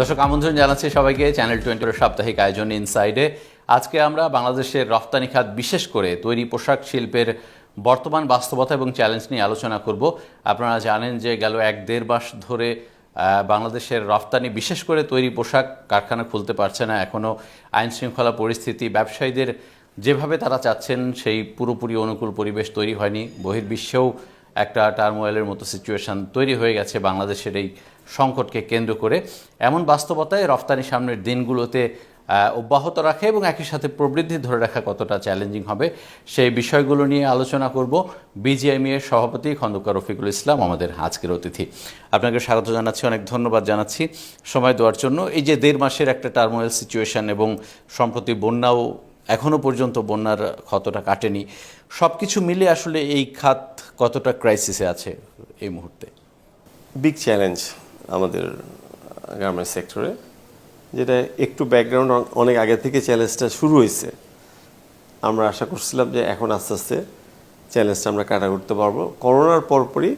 দর্শক আমন্ত্রণ জানাচ্ছি সবাইকে চ্যানেল 20 সাপ্তাহিক আয়োজন ইনসাইডে। আজকে আমরা বাংলাদেশের রফতানি খাত বিশেষ করে তৈরি পোশাক শিল্পের বর্তমান বাস্তবতা এবং চ্যালেঞ্জ নিয়ে আলোচনা করব। আপনারা জানেন যে গেল 1-1.5 মাস ধরে বাংলাদেশের রফতানি বিশেষ করে তৈরি পোশাক কারখানা খুলতে পারছে না। এখনও আইন শৃঙ্খলা পরিস্থিতি ব্যবসায়ীদের যেভাবে তারা চাচ্ছেন সেই পুরোপুরি অনুকূল পরিবেশ তৈরি হয়নি। বহির্বিশ্বেও একটা টার্মোয়েলের মতো সিচুয়েশন তৈরি হয়ে গেছে বাংলাদেশের এই সংকটকে কেন্দ্র করে। এমন বাস্তবতায় রফতানি সামনের দিনগুলোতে অব্যাহত রাখা এবং একই সাথে প্রবৃদ্ধি ধরে রাখা কতটা চ্যালেঞ্জিং হবে সেই বিষয়গুলো নিয়ে আলোচনা করব। বিজিএমইএ এর সভাপতি খন্দকার রফিকুল ইসলাম আমাদের আজকের অতিথি। আপনাকে স্বাগত জানাচ্ছি, অনেক ধন্যবাদ জানাচ্ছি সময় দেওয়ার জন্য। এই যে 1.5 মাসের একটা টার্মোয়েল সিচুয়েশন এবং সম্প্রতি বন্যাও এখনও পর্যন্ত বন্যার ক্ষতটা কাটেনি, সব কিছু মিলে আসলে এই খাত কতটা ক্রাইসিসে আছে এই মুহূর্তে? বিগ চ্যালেঞ্জ আমাদের গার্মেন্টস সেক্টরে, যেটা একটু ব্যাকগ্রাউন্ড অনেক আগে থেকে চ্যালেঞ্জটা শুরু হয়েছে। আমরা আশা করছিলাম যে এখন আস্তে আস্তে চ্যালেঞ্জটা আমরা কাটা করতে পারবো। করোনার পরপরই,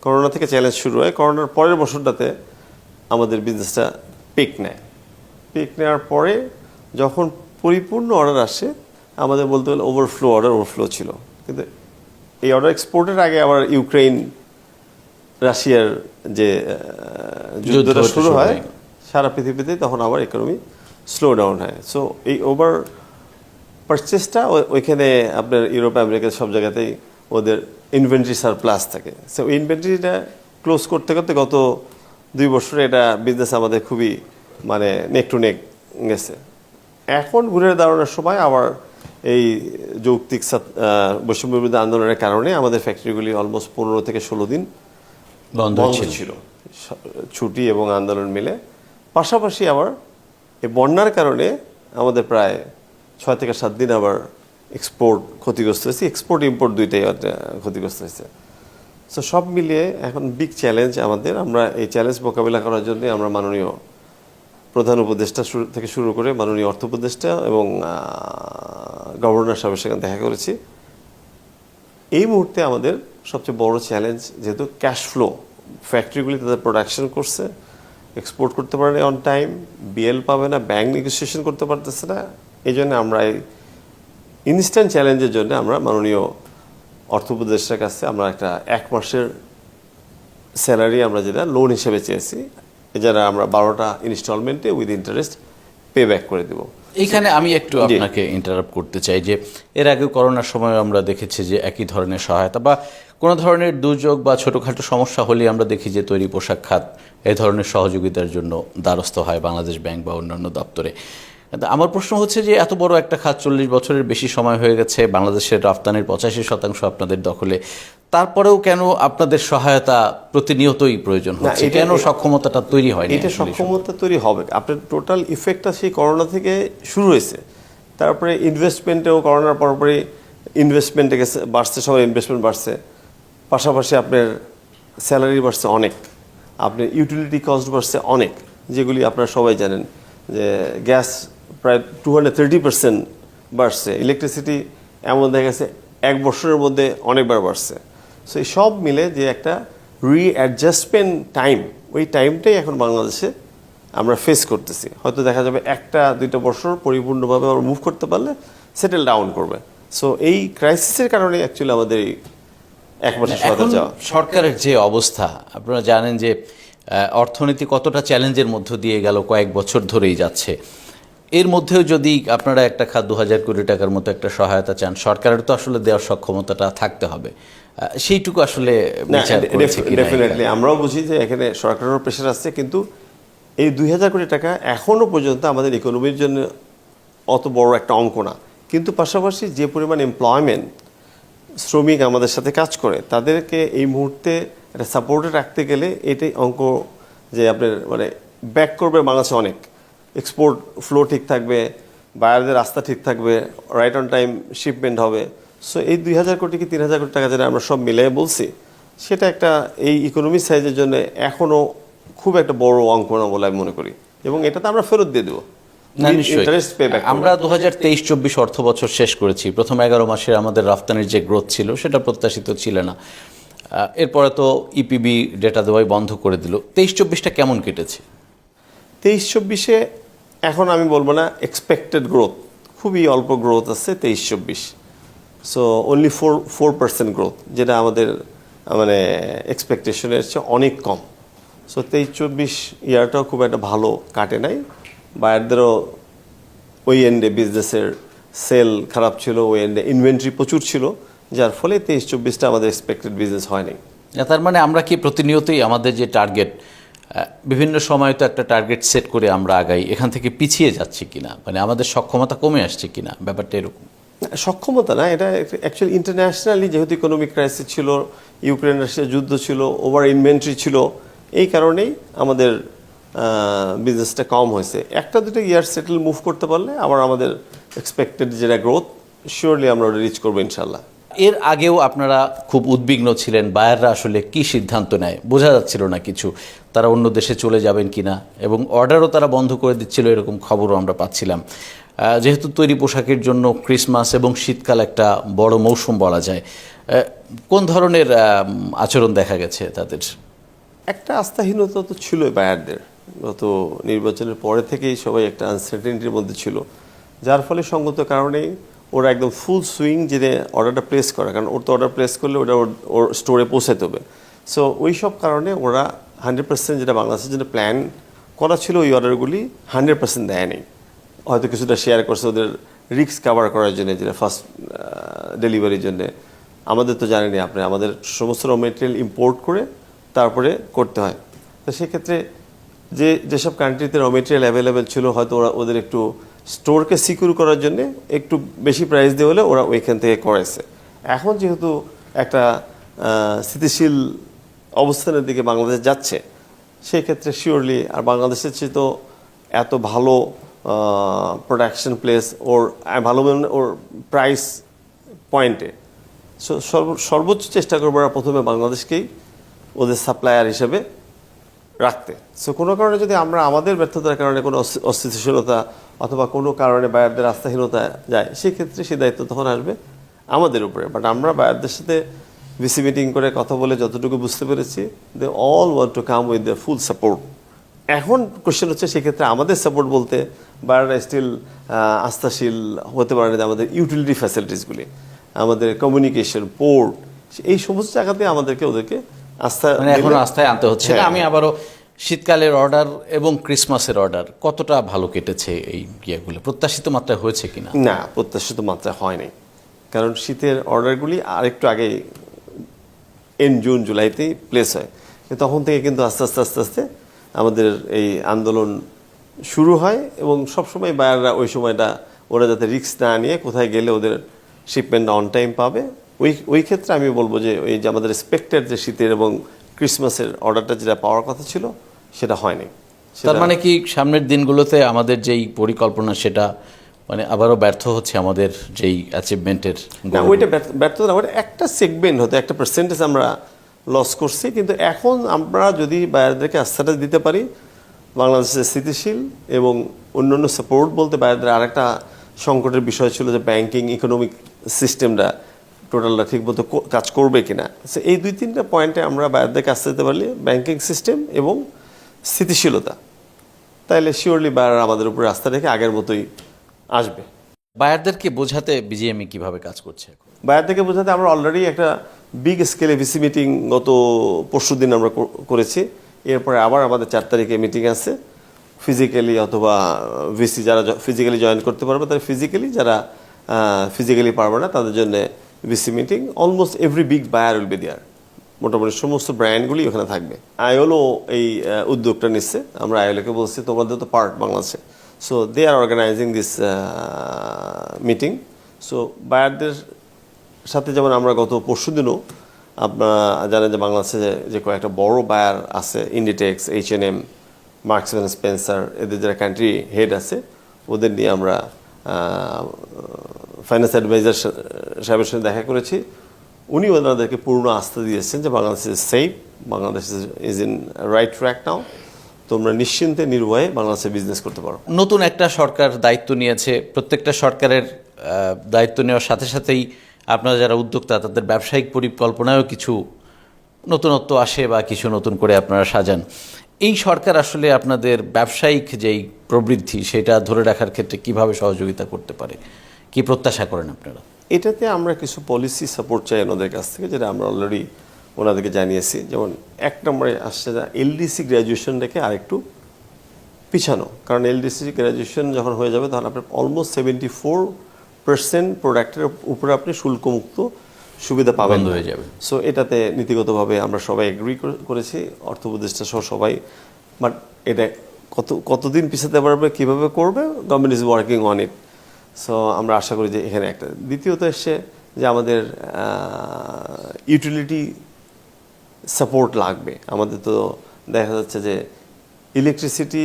করোনা থেকে চ্যালেঞ্জ শুরু হয়, করোনার পরের বছরটাতে আমাদের বিজনেসটা পিক নেয়। পিক নেওয়ার পরে যখন পরিপূর্ণ অর্ডার আসে, আমাদের বলতে গেলে ওভারফ্লো ছিল। কিন্তু এই অর্ডার এক্সপোর্টের আগে আবার ইউক্রেন রাশিয়ার যে যুদ্ধটা শুরু হয় সারা পৃথিবীতে, তখন আবার ইকোনমি স্লো ডাউন হয়। সো এই ওভার পারচেসটা ওইখানে আপনার ইউরোপ আমেরিকার সব জায়গাতেই ওদের ইনভেন্টরি সারপ্লাস থাকে। সো ইনভেন্টরিটা ক্লোজ করতে করতে গত 2 বছরে এটা বিজনেস আমাদের খুবই নেক টু নেক গেছে। এখন ঘুরে দাঁড়ানোর সময় আবার এই যৌক্তিক বৈষম্য বিরোধী আন্দোলনের কারণে আমাদের ফ্যাক্টরিগুলি অলমোস্ট 15 থেকে 16 দিন বন্ধ ছিল, ছুটি এবং আন্দোলন মিলে। পাশাপাশি আবার এই বন্যার কারণে আমাদের প্রায় 6 থেকে 7 দিন আবার এক্সপোর্ট ক্ষতিগ্রস্ত হয়েছে, এক্সপোর্ট ইম্পোর্ট দুইটাই ক্ষতিগ্রস্ত হয়েছে। সো সব মিলিয়ে এখন বিগ চ্যালেঞ্জ আমাদের। আমরা এই চ্যালেঞ্জ মোকাবিলা করার জন্য আমরা মাননীয় প্রধান উপদেষ্টা থেকে শুরু করে মাননীয় অর্থ উপদেষ্টা এবং গভর্নর সাহেবের সেখানে দেখা করেছি। এই মুহূর্তে আমাদের সবচেয়ে বড় চ্যালেঞ্জ, যেহেতু ক্যাশ ফ্লো, ফ্যাক্টরিগুলি তাদের প্রোডাকশন করছে, এক্সপোর্ট করতে পারে না অন টাইম, বিএল পাবে না, ব্যাংক নেগোসিয়েশন করতে পারতেছে না। এই জন্য আমরা এই ইনস্ট্যান্ট চ্যালেঞ্জের জন্য আমরা মাননীয় অর্থ উপদেষ্টার কাছে আমরা একটা 1 মাসের স্যালারি আমরা যেটা লোন হিসেবে চেয়েছি, যারা আমরা 12টা ইনস্টলমেন্টে উইথ ইন্টারেস্ট পে ব্যাক করে দেবো। এইখানে আমি একটু আপনাকে ইন্টারাপ্ট করতে চাই যে এর আগে করোনার সময় আমরা দেখেছি যে একই ধরনের সহায়তা বা কোনো ধরনের দুর্যোগ বা ছোটোখাটো সমস্যা হলে আমরা দেখি যে তৈরি পোশাক খাত এই ধরনের সহযোগিতার জন্য দ্বারস্থ হয় বাংলাদেশ ব্যাংক বা অন্যান্য দপ্তরে। আমার প্রশ্ন হচ্ছে যে এত বড় একটা খাত 40 বছরের বেশি সময় হয়ে গেছে, বাংলাদেশের রফতানির 85% আপনাদের দখলে, তারপরেও কেন আপনাদের সহায়তা প্রতিনিয়তই প্রয়োজন হচ্ছে? কেন সক্ষমতাটা তৈরি হয়নি? এটা সক্ষমতা তৈরি হবে, আপনার টোটাল ইফেক্টটা সেই করোনা থেকে শুরু হয়েছে। তারপরে ইনভেস্টমেন্টেও করোনার পরপরই ইনভেস্টমেন্টে গেছে, বাড়ছে, সবার ইনভেস্টমেন্ট বাড়ছে। পাশাপাশি আপনার স্যালারি বাড়ছে অনেক, আপনার ইউটিলিটি কস্ট বাড়ছে অনেক, যেগুলি আপনারা সবাই জানেন যে গ্যাস প্রায় 230% বাড়ছে, ইলেকট্রিসিটি এমন দেখা গেছে 1 বছরের মধ্যে অনেকবার বাড়ছে। সো এই সব মিলে যে একটা রিঅ্যাডজাস্টমেন্ট টাইম, ওই টাইমটাই এখন বাংলাদেশে আমরা ফেস করতেছি। হয়তো দেখা যাবে 1-2 বছর পরিপূর্ণভাবে আমরা মুভ করতে পারলে সেটেল ডাউন করবে। সো এই ক্রাইসিসের কারণে অ্যাকচুয়ালি আমাদের এই 1 মাসের সহায়তা যাওয়া। সরকারের যে অবস্থা, আপনারা জানেন যে অর্থনীতি কতটা চ্যালেঞ্জের মধ্য দিয়ে গেল, কয়েক বছর ধরেই যাচ্ছে। এর মধ্যেও যদি আপনারা একটা খাত 2000 কোটি টাকার মতো একটা সহায়তা চান, সরকারের তো আসলে দেওয়ার সক্ষমতাটা থাকতে হবে, সেইটুকু আসলে ডেফিনেটলি আমরাও বুঝি যে এখানে সরকারেরও প্রেশার আসছে, কিন্তু এই 2000 কোটি টাকা এখনও পর্যন্ত আমাদের ইকোনমির জন্য অত বড় একটা অঙ্ক না। কিন্তু পাশাপাশি যে পরিমাণ এমপ্লয়মেন্ট, শ্রমিক আমাদের সাথে কাজ করে, তাদেরকে এই মুহূর্তে একটা সাপোর্টে রাখতে গেলে এটাই অঙ্ক যে আপনার ব্যাক করবে বাংলাদেশে অনেক। এক্সপোর্ট ফ্লো ঠিক থাকবে, বায়ারদের রাস্তা ঠিক থাকবে, রাইট অন টাইম শিপমেন্ট হবে। সো এই 2000 কোটি কি 3000 কোটি টাকা যেটা আমরা সব মিলিয়ে বলছি, সেটা একটা এই ইকোনমিক সাইজের জন্য এখনও খুব একটা বড় অঙ্ক না বলে আমি মনে করি, এবং এটা তো আমরা ফেরত দিয়ে দেবো। আমরা 2023-24 অর্থ বছর শেষ করেছি, প্রথম 11 মাসের আমাদের রফতানির যে গ্রোথ ছিল সেটা প্রত্যাশিত ছিল না। এরপরে তো ইপিবি ডেটা দেওয়াই বন্ধ করে দিল। 23-24টা কেমন কেটেছে? 23-24-এ এখন আমি বলবো না এক্সপেক্টেড গ্রোথ, খুবই অল্প গ্রোথ আছে 23-24, সো অনলি 4% গ্রোথ, যেটা আমাদের মানে এক্সপেকটেশনের চেয়ে অনেক কম। সো 23-24 ইয়ারটাও খুব একটা ভালো কাটে নাই, বায়ারদেরও ওই এন্ডে বিজনেসের সেল খারাপ ছিল, ওই এন্ডে ইনভেন্টরি প্রচুর ছিল, যার ফলে 23-24টা আমাদের এক্সপেক্টেড বিজনেস হয়নি। তার মানে আমরা কি প্রতিনিয়তই আমাদের যে টার্গেট, বিভিন্ন সময় তো একটা টার্গেট সেট করে আমরা আগাই, এখান থেকে পিছিয়ে যাচ্ছি কিনা, মানে আমাদের সক্ষমতা কমে আসছে কিনা, ব্যাপারটা এরকম? সক্ষমতা না, এটা অ্যাকচুয়ালি ইন্টারন্যাশনালি যেহেতু ইকোনমিক ক্রাইসিস ছিল, ইউক্রেন রাশিয়া যুদ্ধ ছিল, ওভার ইনভেন্টরি ছিল, এই কারণেই আমাদের বিজনেসটা কম হয়েছে। একটা দুটো ইয়ার সেটেল মুভ করতে পারলে আবার আমাদের এক্সপেক্টেড যেটা গ্রোথ, শিওরলি আমরা ওটা রিচ করবো ইনশাল্লাহ। এর আগেও আপনারা খুব উদ্বিগ্ন ছিলেন, বায়াররা আসলে কি সিদ্ধান্ত নেয় বোঝা যাচ্ছিল না কিছু, তারা অন্য দেশে চলে যাবেন কিনা, এবং অর্ডারও তারা বন্ধ করে দিচ্ছিল, এরকম খবরও আমরা পাচ্ছিলাম। যেহেতু তৈরি পোশাকের জন্য ক্রিসমাস এবং শীতকাল একটা বড় মৌসুম বলা যায়, কোন ধরনের আচরণ দেখা গেছে তাদের? একটা আস্থাহীনতা তো ছিল বায়ারদের, গত নির্বাচনের পরে থেকেই সবাই একটা আনসার্টেনিটির মধ্যে ছিল, যার ফলে সঙ্গত কারণেই ওরা একদম ফুল সুইং যে অর্ডারটা প্লেস করে, কারণ ওর তো অর্ডার প্লেস করলে ওটা ওর স্টোরে পৌঁছাতে হবে। সো ওই সব কারণে ওরা 100% যেটা বাংলাদেশের জন্য প্ল্যান করা ছিল ওই অর্ডারগুলি 100% দেয়নি, হয়তো কিছুটা শেয়ার করছে ওদের রিস্ক কাভার করার জন্য, যেটা ফার্স্ট ডেলিভারির জন্য। আমাদের তো জানেনি আপনি, আমাদের সমস্ত র মেটেরিয়াল ইম্পোর্ট করে তারপরে করতে হয়। তো সেক্ষেত্রে যেসব কান্ট্রিতে র মেটেরিয়াল অ্যাভেলেবেল ছিল, হয়তো ওদের একটু স্টোরকে সিকিউর করার জন্য একটু বেশি প্রাইস দিয়ে হলে ওরা ওইখান থেকে করেছে। এখন যেহেতু একটা স্থিতিশীল অবস্থানের দিকে বাংলাদেশ যাচ্ছে, সেই ক্ষেত্রে শিওরলি, আর বাংলাদেশের চেয়ে তো এত ভালো প্রোডাকশন প্লেস ওর, ভালো মানে ওর প্রাইস পয়েন্টে, সো সর্বোচ্চ চেষ্টা করবো ওরা প্রথমে বাংলাদেশকেই ওদের সাপ্লায়ার হিসেবে রাখতে। সো কোনো কারণে যদি আমরা আমাদের ব্যর্থতার কারণে কোনো অস্থিতিশীলতা অথবা কোনো কারণে বায়ারদের আস্থাহীনতা যায়, সেক্ষেত্রে সেই দায়িত্ব তখন আসবে আমাদের উপরে। বাট আমরা বায়ারদের সাথে ভিসি মিটিং করে কথা বলে যতটুকু বুঝতে পেরেছি, they all want to come with the full support. এখন কোশ্চেন হচ্ছে সেক্ষেত্রে আমাদের সাপোর্ট বলতে বায়াররা স্টিল আস্থাশীল হতে পারে না, আমাদের ইউটিলিটি ফ্যাসিলিটিসগুলি, আমাদের কমিউনিকেশন, পোর্ট, এই সমস্ত জায়গাতে আমাদেরকে ওদেরকে আস্থা, মানে এখন আস্থায় আনতে হচ্ছে। আমি আবারও শীতকালের অর্ডার এবং ক্রিসমাসের অর্ডার কতটা ভালো কেটেছে, এই ইয়েগুলো প্রত্যাশিত মাত্রায় হয়েছে কিনা? না, প্রত্যাশিত মাত্রায় হয়নি, কারণ শীতের অর্ডারগুলি আরেকটু আগে এন্ড জুন জুলাইতেই প্লেস হয়, তখন থেকে কিন্তু আস্তে আস্তে আস্তে আস্তে আমাদের এই আন্দোলন শুরু হয়, এবং সবসময় বায়াররা ওই সময়টা ওরা যাতে রিস্ক না নিয়ে কোথায় গেলে ওদের শিপমেন্টটা অন টাইম পাবে, ওই ক্ষেত্রে আমি বলবো যে ওই যে আমাদের এক্সপেক্টেড যে শীতের এবং ক্রিসমাসের অর্ডারটা যেটা পাওয়ার কথা ছিল সেটা হয়নি। তার মানে কি সামনের দিনগুলোতে আমাদের যেই পরিকল্পনা সেটা মানে আবারও ব্যর্থ হচ্ছে, আমাদের যেই অ্যাচিভমেন্টের? না, ওইটা ব্যর্থ না, ওইটা একটা সেগমেন্ট হতে একটা পার্সেন্টেজ আমরা লস করছি, কিন্তু এখন আমরা যদি বায়ারদেরকে আস্থাটা দিতে পারি, বাংলাদেশের স্থিতিশীল এবং অন্যান্য সাপোর্ট বলতে বায়ারদের আরেকটা সংকটের বিষয় ছিল যে ব্যাংকিং ইকোনমিক সিস্টেমটা টোটালটা ঠিকমতো কাজ করবে কিনা। এই 2-3টা পয়েন্টে আমরা বায়ারদেরকে আসতে দিতে পারলে, ব্যাংকিং সিস্টেম এবং স্থিতিশীলতা, তাইলে শিওরলি বায়ার আমাদের উপরে আস্থা রেখে আগের মতোই আসবে। বায়ারদেরকে বোঝাতে বিজিএমই কিভাবে কাজ করছে? বায়ারদেরকে বোঝাতে আমরা অলরেডি একটা বিগ স্কেলে ভিসি মিটিং গত পরশুদিন আমরা করেছি, এরপরে আবার আমাদের 4 তারিখে মিটিং আছে, ফিজিক্যালি অথবা ভিসি যারা ফিজিক্যালি জয়েন করতে পারবে তারা ফিজিক্যালি, যারা ফিজিক্যালি পারবে না তাদের জন্য VC meeting. Almost every big buyer will be there, মোটামুটি সমস্ত ব্র্যান্ডগুলি ওখানে থাকবে। আইওলো এই উদ্যোগটা নিচ্ছে, আমরা আইওলোকে বলছি তোমাদের তো পার্ট বাংলাদেশে, so they are organizing this meeting. So বায়ারদের সাথে যেমন আমরা গত পরশুদিনও, আপনারা জানেন যে বাংলাদেশে যে কয়েকটা বড় বায়ার আছে, Inditex, H&M, marks and Spencer, এদের যারা কান্ট্রি হেড আছে ওদের নিয়ে আমরা ফাইন্যান্স অ্যাডভাইজার সাহেবের সঙ্গে দেখা করেছি। উনি ওনাদেরকে পূর্ণ আস্থা দিয়েছেন যে Bangladesh is safe, Bangladesh is in right track now, তোমরা নিশ্চিন্তে নির্ভয়ে বাংলাদেশে বিজনেস করতে পারো। নতুন একটা সরকার দায়িত্ব নিয়েছে, প্রত্যেকটা সরকারের দায়িত্ব নেওয়ার সাথে সাথেই আপনারা যারা উদ্যোক্তা তাদের ব্যবসায়িক পরিকল্পনায়ও কিছু নতুনত্ব আসে বা কিছু নতুন করে আপনারা সাজান। এই সরকার আসলে আপনাদের ব্যবসায়িক যেই প্রবৃদ্ধি সেটা ধরে রাখার ক্ষেত্রে কিভাবে সহযোগিতা করতে পারে, কি প্রত্যাশা করেন আপনারা? এটাতে আমরা কিছু পলিসি সাপোর্ট চাই ওনাদের কাছ থেকে, যেটা আমরা অলরেডি ওনাদেরকে জানিয়েছি। যেমন এক নম্বরে আসছে যা এলডিসি গ্র্যাজুয়েশনটাকে আরেকটু পিছানো, কারণ এলডিসি গ্র্যাজুয়েশন যখন হয়ে যাবে তখন আপনার অলমোস্ট 74% প্রোডাক্টের উপরে আপনি শুল্কমুক্ত সুবিধা পাবেন বন্ধ হয়ে যাবে। সো এটাতে নীতিগতভাবে আমরা সবাই এগ্রি করেছি, অর্থ উপদেষ্টা সহ সবাই। বাট এটা কতদিন পিছাতে পারবে, কীভাবে করবে, government is working on it. So আমরা আশা করি যে এখানে একটা। দ্বিতীয়ত এসছে যে আমাদের ইউটিলিটি সাপোর্ট লাগবে। আমাদের তো দেখা যাচ্ছে যে ইলেকট্রিসিটি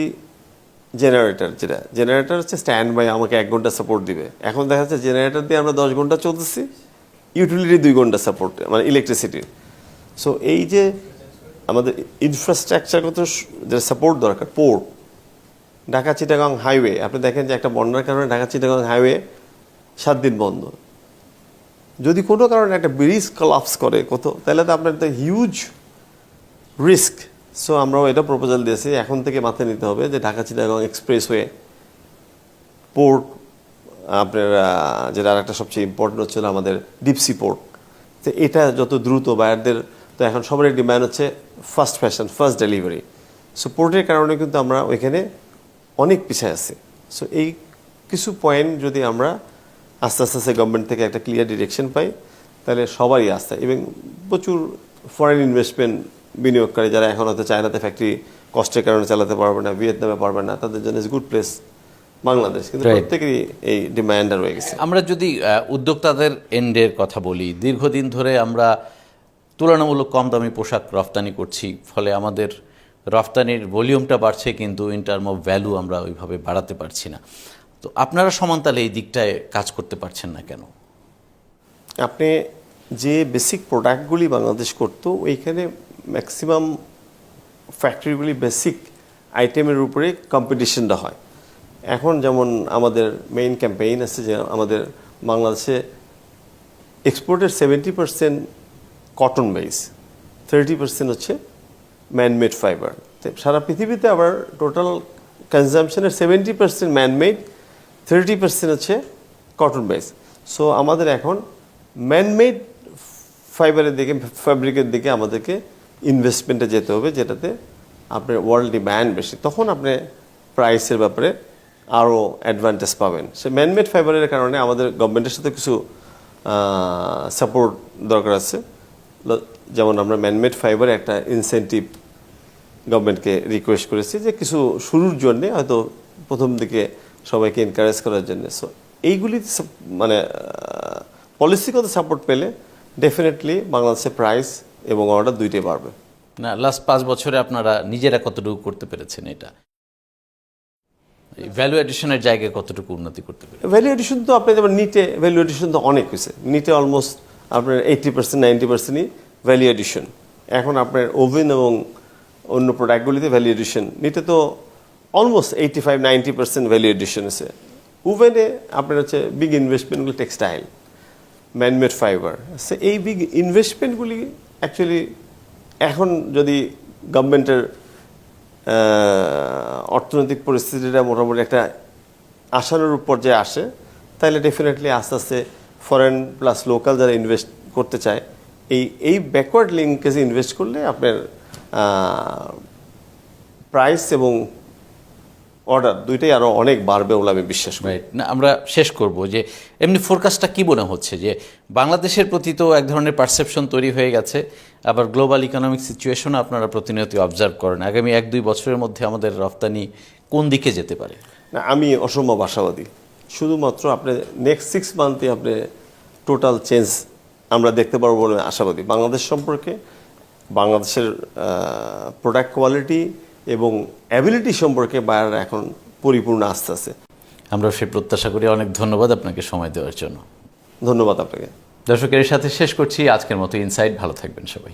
জেনারেটর, যেটা জেনারেটর হচ্ছে স্ট্যান্ড বাই, আমাকে 1 ঘন্টা সাপোর্ট দিবে। এখন দেখা যাচ্ছে জেনারেটর দিয়ে আমরা 10 ঘন্টা চলতেছি, ইউটিলিটি 2 ঘন্টা সাপোর্ট, মানে ইলেকট্রিসিটির। সো এই যে আমাদের ইনফ্রাস্ট্রাকচারগত যে সাপোর্ট দরকার, পোর্ট, ঢাকা চিটাগাং হাইওয়ে, আপনি দেখেন যে একটা বন্যার কারণে ঢাকা চিটাগাং হাইওয়ে 7 দিন বন্ধ। যদি কোনো কারণে একটা ব্রিজ কলাপস করে তাহলে তো আপনার তো হিউজ রিস্ক। সো আমরাও এটা প্রপোজাল দিয়েছি, এখন থেকে মাথায় নিতে হবে যে ঢাকা চিটাগাং এক্সপ্রেসওয়ে, পোর্ট, আপনার যেটা আর একটা সবচেয়ে ইম্পর্টেন্ট হচ্ছিল আমাদের ডিপসি পোর্ট। তো এটা যত দ্রুত বায়ারদের, তো এখন সবারই ডিমান্ড হচ্ছে first fashion, first delivery. So পোর্টের কারণে কিন্তু আমরা ওইখানে অনেক পিছিয়ে আছি। সো এই কিছু পয়েন্ট যদি আমরা আস্তে আস্তে গভর্নমেন্ট থেকে একটা ক্লিয়ার ডিরেকশন পাই, তাহলে সবারই আস্থা, এবং প্রচুর ফরেন ইনভেস্টমেন্ট বিনিয়োগকারী যারা এখন হয়তো চায়নাতে ফ্যাক্টরি কষ্টের কারণে চালাতে পারবে না, ভিয়েতনামে পারবে না, তাদের জন্য ইজ গুড প্লেস বাংলাদেশ। কিন্তু প্রত্যেকেরই এই ডিমান্ডটা রয়ে গেছে। আমরা যদি উদ্যোক্তাদের এন্ডের কথা বলি, দীর্ঘদিন ধরে আমরা তুলনামূলক কম দামি পোশাক রফতানি করছি, ফলে আমাদের রফতানির ভলিউমটা বাড়ছে, কিন্তু ইন টার্ম অফ ভ্যালু আমরা ওইভাবে বাড়াতে পারছি না। তো আপনারা সমানতালে এই দিকটায় কাজ করতে পারছেন না কেন? আপনি যে বেসিক প্রোডাক্টগুলি বাংলাদেশ করতো, ওইখানে ম্যাক্সিমাম ফ্যাক্টরিগুলি বেসিক আইটেমের উপরে কম্পিটিশনটা হয়। এখন যেমন আমাদের মেইন ক্যাম্পেইন আছে যে আমাদের বাংলাদেশে এক্সপোর্টের 70% কটন বেস, 30% হচ্ছে ম্যানমেড ফাইবার। সারা পৃথিবীতে আবার টোটাল কনজামশনের 70% ম্যানমেড, 30% হচ্ছে কটন বেস। সো আমাদের এখন ম্যানমেড ফাইবারের দিকে, ফ্যাব্রিকের দিকে আমাদেরকে ইনভেস্টমেন্টে যেতে হবে, যেটাতে আপনার ওয়ার্ল্ড ডিম্যান্ড বেশি। তখন আপনি প্রাইসের ব্যাপারে আরও অ্যাডভান্টেজ পাবেন। সে ম্যানমেড ফাইবারের কারণে আমাদের গভর্নমেন্টের সাথে কিছু সাপোর্ট দরকার আছে। যেমন আমরা ম্যানমেড ফাইবারে একটা ইনসেন্টিভ গভর্নমেন্টকে রিকোয়েস্ট করেছি যে কিছু শুরুর জন্যে, হয়তো প্রথম দিকে সবাইকে এনকারেজ করার জন্য। সো এইগুলি মানে পলিসিগত সাপোর্ট পেলে ডেফিনেটলি বাংলাদেশে প্রাইস এবং অর্ডার দুইটাই বাড়বে। না, লাস্ট 5 বছরে আপনারা নিজেরা কতটুকু করতে পেরেছেন? এটা ভ্যালু এডিশনের জায়গায় কতটুকু উন্নতি করতে পেরেছেন? ভ্যালু এডিশন তো আপনি যেমন নিটে ভ্যালু এডিশন তো অনেক হয়েছে। নিটে অলমোস্ট আপনার 80% 90%ই ভ্যালু এডিশন। এখন আপনার ওভেন এবং অন্য প্রোডাক্টগুলিতে ভ্যালু এডিশন, নিটে তো অলমোস্ট 85-90% ভ্যালু এডিশন আছে। ওভেনে আপনার হচ্ছে বিগ ইনভেস্টমেন্টগুলি টেক্সটাইল, ম্যানমেড ফাইবার। সো এই বিগ ইনভেস্টমেন্টগুলি অ্যাকচুয়ালি এখন যদি গভর্নমেন্টের অর্থনৈতিক পরিস্থিতিটা মোটামুটি একটা আশানুরূপ পর্যায়ে আসে, তাহলে ডেফিনেটলি আস্তে আস্তে ফরেন প্লাস লোকাল যারা ইনভেস্ট করতে চায়, এই ব্যাকওয়ার্ড লিঙ্কেজে ইনভেস্ট করলে আপনার প্রাইস এবং অর্ডার দুইটাই আরও অনেক বাড়বে বলে আমি বিশ্বাস করি। না, আমরা শেষ করব যে এমনি ফোরকাস্টটা কি মনে হচ্ছে যে বাংলাদেশের প্রতি তো এক ধরনের পারসেপশন তৈরি হয়ে গেছে, আবার গ্লোবাল ইকোনমিক সিচুয়েশনও আপনারা প্রতিনিয়ত অবজার্ভ করেন। আগামী 1-2 বছরের মধ্যে আমাদের রফতানি কোন দিকে যেতে পারে? না, আমি অসম্ভব আশাবাদী। শুধুমাত্র আপনি নেক্সট 6 মান্থে আপনি টোটাল চেঞ্জ আমরা দেখতে পারবো বলে আশাবাদী। বাংলাদেশ সম্পর্কে, বাংলাদেশের প্রোডাক্ট কোয়ালিটি এবং অ্যাবিলিটি সম্পর্কে বায়াররা এখন পরিপূর্ণ আস্থা আছে। আমরা সেই প্রত্যাশা করি। অনেক ধন্যবাদ আপনাকে সময় দেওয়ার জন্য। ধন্যবাদ আপনাকে। দর্শকের সাথে শেষ করছি আজকের মতো ইনসাইট। ভালো থাকবেন সবাই।